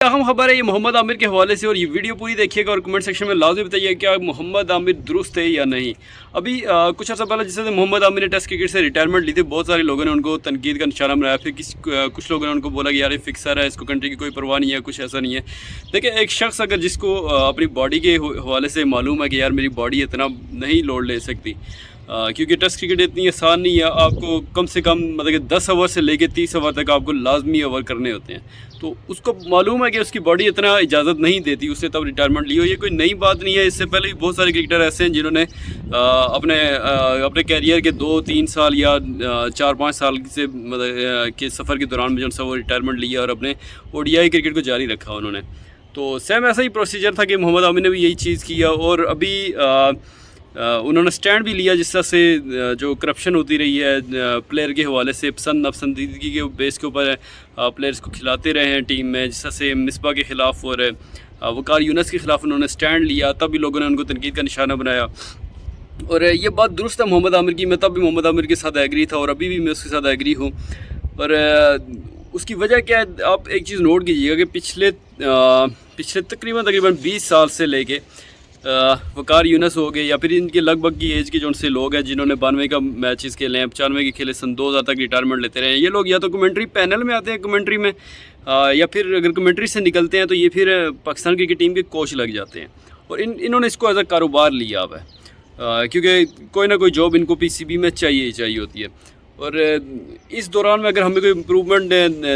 अहम खबर है ये मोहम्मद आमिर के हवाले से, और ये वीडियो पूरी देखिएगा और कमेंट सेक्शन में लाजमी बताइए क्या मोहम्मद आमिर दुरुस्त है या नहीं। अभी कुछ अर्सा पहले जिस मोहम्मद आमिर ने टेस्ट क्रिकेट से रिटायरमेंट ली थी, बहुत सारे लोगों ने उनको तनकीद का निशाना बनाया। फिर कुछ लोगों ने उनको बोला कि यार ये फिक्सर है, इसको कंट्री की कोई परवाह नहीं है, कुछ ऐसा नहीं है। देखिए, एक शख्स अगर जिसको अपनी बॉडी के हवाले से मालूम है कि यार मेरी बॉडी इतना नहीं लोड ले सकती, क्योंकि टेस्ट क्रिकेट इतनी आसान नहीं है। आपको कम से कम मतलब कि 10 ओवर से लेके 30 ओवर तक आपको लाजमी ओवर करने होते हैं। तो उसको मालूम है कि उसकी बॉडी इतना इजाज़त नहीं देती, उसने तब रिटायरमेंट ली हो। ये कोई नई बात नहीं है, इससे पहले भी बहुत सारे क्रिकेटर ऐसे हैं जिन्होंने अपने कैरियर के 2-3 साल या 4-5 साल से मतलब के सफ़र के दौरान में जो सा वो रिटायरमेंट लिया और अपने ODI क्रिकेट को जारी रखा उन्होंने। तो सेम ऐसा ही प्रोसीजर था कि मोहम्मद आमिर ने भी यही चीज़ किया, और अभी उन्होंने स्टैंड भी लिया जिस तरह से जो करप्शन होती रही है प्लेयर के हवाले से, पसंद नापसंदीदगी के बेस के ऊपर प्लेयर्स को खिलाते रहे हैं टीम में, जिस तरह से मिसबा के ख़िलाफ़ और वकार यूनस के ख़िलाफ़ उन्होंने स्टैंड लिया, तब भी लोगों ने उनको तनकीद का निशाना बनाया। और ये बात दुरुस्त है मोहम्मद आमिर की, मैं तब भी मोहम्मद आमिर के साथ एग्री था और अभी भी मैं उसके साथ एग्री हूँ। और उसकी वजह क्या है, आप एक चीज़ नोट कीजिएगा कि पिछले तकरीबन 20 साल से लेके वकार यूनस हो गए या फिर इनके लगभग की एज के जो से लोग हैं जिन्होंने 92 का मैचेस खेले हैं, 95 के खेले, सन 2000 तक रिटायरमेंट लेते रहे हैं। ये लोग या तो कमेंट्री पैनल में आते हैं कमेंट्री में, या फिर अगर कमेंट्री से निकलते हैं तो ये फिर पाकिस्तान क्रिकेट टीम के कोच लग जाते हैं। और इन्होंने इसको एज अ कारोबार लिया हुआ है, क्योंकि कोई ना कोई जॉब इनको PCB में चाहिए होती है। और इस दौरान में अगर हमें कोई इम्प्रूवमेंट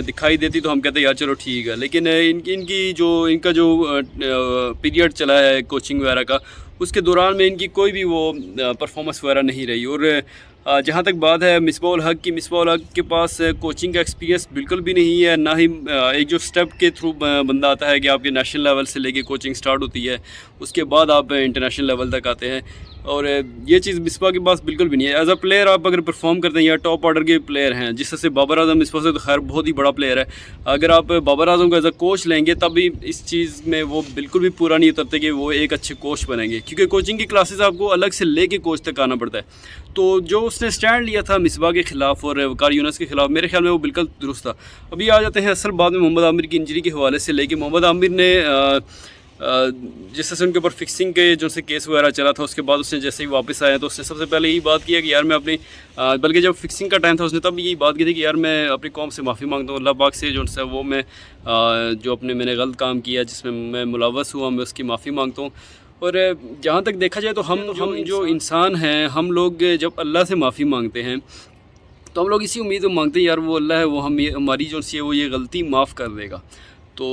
दिखाई देती तो हम कहते हैं यार चलो ठीक है, लेकिन इनका जो पीरियड चला है कोचिंग वगैरह का, उसके दौरान में इनकी कोई भी वो परफॉर्मेंस वगैरह नहीं रही। और जहाँ तक बात है मिसबाह उल हक की, मिसबाह उल हक के पास कोचिंग का एक्सपीरियंस बिल्कुल भी नहीं है, ना ही एक जो स्टेप के थ्रू बंदा आता है कि आपके नेशनल लेवल से लेके कोचिंग स्टार्ट होती है, उसके बाद आप इंटरनेशनल लेवल तक आते हैं। और ये चीज़ मिसबाह के पास बिल्कुल भी नहीं है। एज अ प्लेयर आप अगर परफॉर्म करते हैं या टॉप ऑर्डर के प्लेयर हैं, जिस तरह से बाबर आजम मिसबाह से तो खैर बहुत ही बड़ा प्लेयर है, अगर आप बाबर आजम को एज अ कोच लेंगे तब भी इस चीज़ में वो बिल्कुल भी पूरा नहीं उतरते कि वो एक अच्छे कोच बनेंगे, क्योंकि कोचिंग की क्लासेस आपको अलग से लेके कोच तक आना पड़ता है। तो जो उसने स्टैंड लिया था मिसबाह के ख़िलाफ़ और वकार यूनस के ख़िलाफ़, मेरे ख्याल में वो बिल्कुल दुरुस्त था। अभी आ जाते हैं असल बात में मोहम्मद आमिर की इंजरी के हवाले से लेके। मोहम्मद आमिर ने जिस तरह से उनके ऊपर फिक्सिंग के जो से केस वगैरहै चला था, उसके बाद उसने जैसे ही वापस आया तो उसने सबसे पहले यही बात की है कि यार मैं अपनी बल्कि जब फिक्सिंग का टाइम था उसने तब यही बात की थी कि यार मैं अपनी कौम से माफ़ी मांगता हूँ, अल्लाह पाक से जो है वो मैं जो मैंने गलत काम किया जिसमें मैं मुलव्वस हुआ, मैं उसकी माफ़ी मांगता हूँ। और जहाँ तक देखा जाए तो हम जो इंसान हैं, हम लोग जब अल्लाह से माफ़ी मांगते हैं तो हम लोग इसी उम्मीद में मांगते हैं यार वो अल्लाह है, वो हमारी जो सी है वो ये गलती माफ़ कर देगा। तो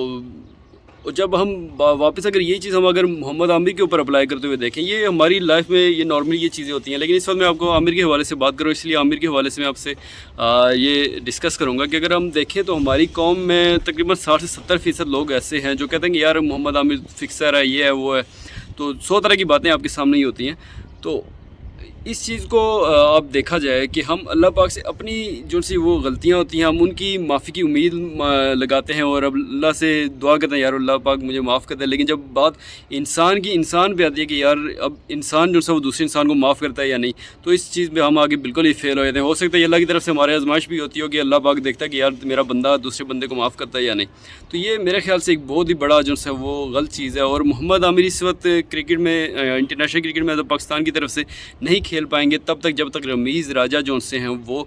जब हम वापस अगर यही चीज़ हम अगर मोहम्मद आमिर के ऊपर अप्लाई करते हुए देखें, ये हमारी लाइफ में ये नॉर्मली ये चीज़ें होती हैं। लेकिन इस वक्त मैं आपको आमिर के हवाले से बात करूँ, इसलिए आमिर के हवाले से मैं आपसे ये डिस्कस करूँगा कि अगर हम देखें तो हमारी कौम में तकरीबन 60 से 70% लोग ऐसे हैं जो कहते हैं कि यार मोहम्मद आमिर फिक्सर है, ये है वो है। तो 100 तरह की बातें आपके सामने ही होती हैं। तो इस चीज़ को आप देखा जाए कि हम अल्लाह पाक से अपनी जो सी वो गलतियाँ होती हैं, हम उनकी माफ़ी की उम्मीद लगाते हैं और अब अल्लाह से दुआ करते हैं यार अल्लाह पाक मुझे माफ़ कर दे। लेकिन जब बात इंसान पे आती है कि यार अब इंसान जो सा वो दूसरे इंसान को माफ़ करता है या नहीं, तो इस चीज़ में हम आगे बिल्कुल ही फेल हो जाते हैं। हो सकता है अल्लाह की तरफ से हमारे आजमाइश भी होती हो कि अल्लाह पाक देखता है कि यार मेरा बंदा दूसरे बंदे को माफ़ करता है या नहीं। तो ये मेरे ख्याल से एक बहुत ही बड़ा जो है वो गलत चीज़ है। और मोहम्मद आमिर इस वक्त क्रिकेट में इंटरनेशनल क्रिकेट में पाकिस्तान की तरफ से नहीं खेल पाएंगे तब तक जब तक रमीज़ राजा जो से हैं वो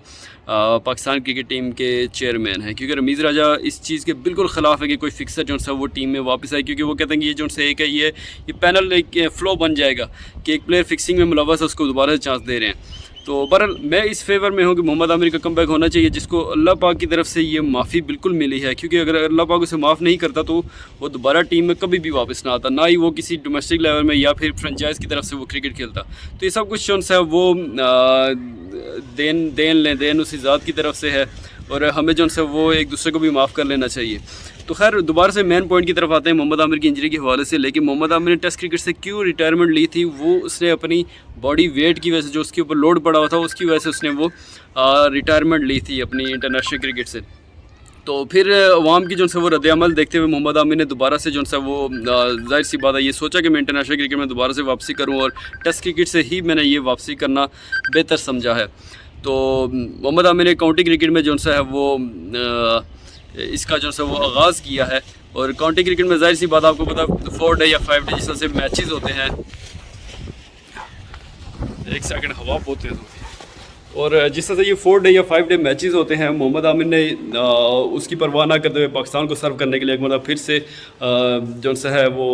पाकिस्तान क्रिकेट टीम के चेयरमैन हैं, क्योंकि रमीज़ राजा इस चीज़ के बिल्कुल ख़िलाफ़ है कि कोई फिक्सर जो है वो टीम में वापस आए, क्योंकि वो कहते हैं कि ये जो से एक है ये पैनल एक फ़्लो बन जाएगा कि एक प्लेयर फिक्सिंग में मुलव्वस है उसको दोबारा से चांस दे रहे हैं। तो बहरहाल मैं इस फेवर में हूँ कि मोहम्मद आमिर का कम बैक होना चाहिए, जिसको अल्लाह पाक की तरफ से ये माफ़ी बिल्कुल मिली है, क्योंकि अगर अल्लाह पाक उसे माफ़ नहीं करता तो वो दोबारा टीम में कभी भी वापस ना आता, ना ही वो किसी डोमेस्टिक लेवल में या फिर फ्रेंचाइज की तरफ से वो क्रिकेट खेलता। तो ये सब कुछ जो है वो देन उसी ज़ात की तरफ से है और हमें जो है वो एक दूसरे को भी माफ़ कर लेना चाहिए। तो खैर दोबारा से मेन पॉइंट की तरफ आते हैं मोहम्मद आमिर की इंजरी के हवाले से। लेकिन मोहम्मद आमिर ने टेस्ट क्रिकेट से क्यों रिटायरमेंट ली थी, वो उसने अपनी बॉडी वेट की वजह से, जो उसके ऊपर लोड पड़ा हुआ था उसकी वजह से उसने वो रिटायरमेंट ली थी अपनी इंटरनेशनल क्रिकेट से। तो फिर अवाम की जो है वो रद्द-ए-अमल देखते हुए मोहम्मद आमिर ने दोबारा से जो है वो ज़ाहिर सी बात है ये सोचा कि मैं इंटरनेशनल क्रिकेट में दोबारा से वापसी करूँ और टेस्ट क्रिकेट से ही मैंने ये वापसी करना बेहतर समझा है। तो मोहम्मद आमिर ने काउंटी क्रिकेट में जो है वो اس کا جو ہے وہ آغاز کیا ہے. اور کاؤنٹی کرکٹ میں ظاہر سی بات آپ کو پتا 4 ڈے یا 5 ڈے جس طرح سے میچز ہوتے ہیں. ایک سیکنڈ ہوا بہت تیز ہوتی ہے. اور جس طرح سے یہ 4 ڈے یا 5 ڈے میچز ہوتے ہیں, محمد عامر نے اس کی پرواہ نہ کرتے ہوئے پاکستان کو سرو کرنے کے لیے ایک مرتبہ پھر سے جو سا ہے وہ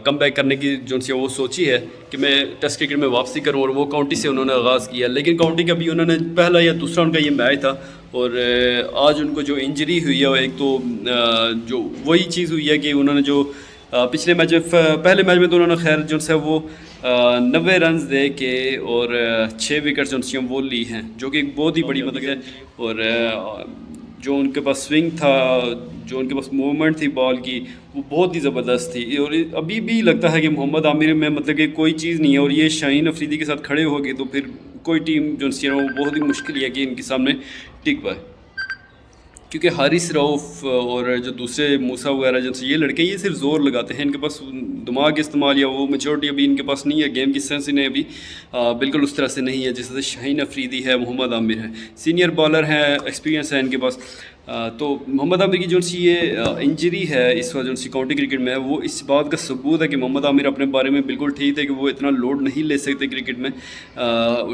کم بیک کرنے کی جو سی وہ سوچی ہے کہ میں ٹیسٹ کرکٹ میں واپسی کروں, اور وہ کاؤنٹی سے انہوں نے آغاز کیا. لیکن کاؤنٹی کا بھی انہوں نے پہلا یا دوسرا ان کا یہ میچ تھا, اور آج ان کو جو انجری ہوئی ہے ایک تو جو وہی چیز ہوئی ہے کہ انہوں نے جو پچھلے میچ میں پہلے میچ میں تو انہوں نے خیر جو ہے وہ 90 رنز دے کے اور 6 وکٹس جو سی وہ لی ہیں, جو کہ ایک بہت ہی بڑی مدد ہے. اور جو ان کے پاس سوئنگ تھا, جو ان کے پاس موومنٹ تھی بال کی, وہ بہت ہی زبردست تھی. اور ابھی بھی لگتا ہے کہ محمد عامر میں مطلب کہ کوئی چیز نہیں ہے, اور یہ شاہین افریدی کے ساتھ کھڑے ہو گئے تو پھر کوئی ٹیم جو سی وہ بہت ہی مشکل ہے کہ ان کے سامنے ٹک پائے. کیونکہ حارث رؤف اور جو دوسرے موسیٰ وغیرہ جن سے یہ لڑکے یہ صرف زور لگاتے ہیں, ان کے پاس دماغ استعمال یا وہ میچورٹی ابھی ان کے پاس نہیں ہے, گیم کی سینس انہیں ابھی بالکل اس طرح سے نہیں ہے جس طرح سے شاہین افریدی ہے, محمد عامر ہے, سینئر بالر ہیں, ایکسپیرینس ہے ان کے پاس. تو محمد عامر کی جو سی یہ انجری ہے اس وقت جو سی کاؤنٹی کرکٹ میں, وہ اس بات کا ثبوت ہے کہ محمد عامر اپنے بارے میں بالکل ٹھیک تھے کہ وہ اتنا لوڈ نہیں لے سکتے کرکٹ میں,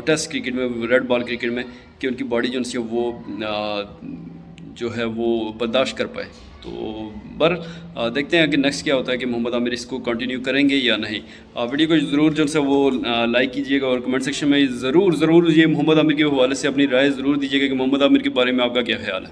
ٹیسٹ کرکٹ میں, ریڈ بال کرکٹ میں, کہ ان کی باڈی جو سی وہ جو ہے وہ برداشت کر پائے. تو دیکھتے ہیں کہ نیکسٹ کیا ہوتا ہے کہ محمد عامر اس کو کنٹینیو کریں گے یا نہیں. ویڈیو کو ضرور جو ہے وہ لائک کیجیے گا, اور کمنٹ سیکشن میں ضرور یہ محمد عامر کے حوالے سے اپنی رائے ضرور دیجیے گا کہ محمد عامر کے بارے میں آپ کا کیا خیال ہے.